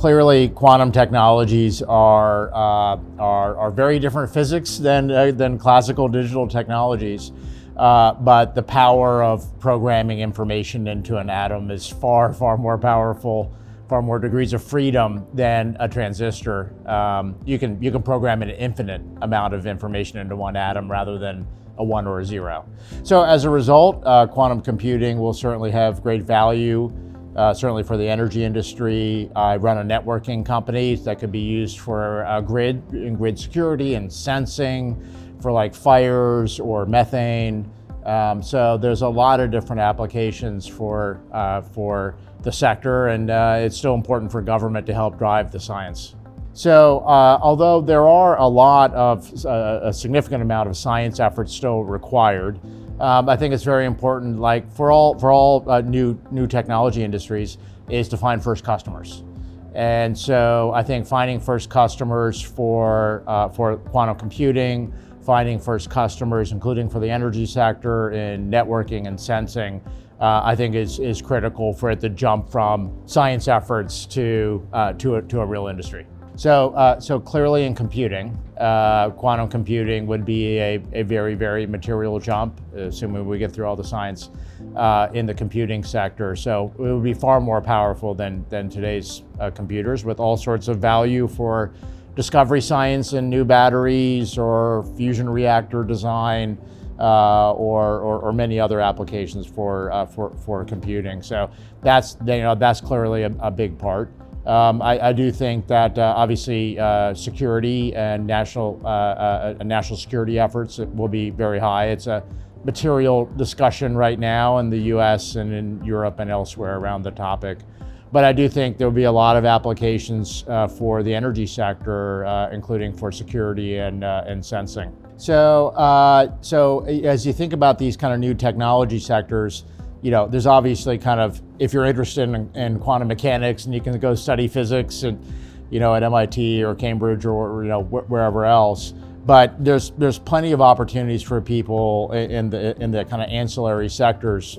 clearly quantum technologies are very different physics than classical digital technologies. But the power of programming information into an atom is far, far more powerful, far more degrees of freedom than a transistor. You can program an infinite amount of information into one atom rather than a 1 or a 0. So as a result, quantum computing will certainly have great value, certainly for the energy industry. I run a networking company that could be used for grid security and sensing, for like fires or methane. So there's a lot of different applications for the sector, and it's still important for government to help drive the science. So although there are a significant amount of science efforts still required, I think it's very important, like for all new technology industries, is to find first customers. And so I think finding first customers for quantum computing, finding first customers, including for the energy sector in networking and sensing, I think is critical for it to jump from science efforts to a real industry. So clearly in computing, quantum computing would be a very, very material jump, assuming we get through all the science in the computing sector. So it would be far more powerful than today's computers, with all sorts of value for discovery science and new batteries or fusion reactor design, or many other applications for computing. So that's clearly a big part. I do think that obviously security and national security efforts will be very high. It's a material discussion right now in the US and in Europe and elsewhere around the topic. But I do think there will be a lot of applications for the energy sector, including for security and sensing. So as you think about these kind of new technology sectors, there's obviously kind of, if you're interested in quantum mechanics, and you can go study physics and, at MIT or Cambridge or wherever else. But there's plenty of opportunities for people in the kind of ancillary sectors.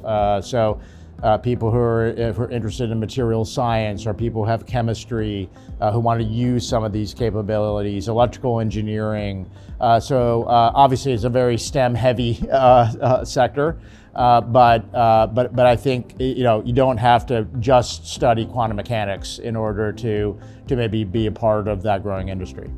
People who are interested in material science, or people who have chemistry, who want to use some of these capabilities, electrical engineering. Obviously it's a very STEM-heavy sector, but I think you don't have to just study quantum mechanics in order to maybe be a part of that growing industry.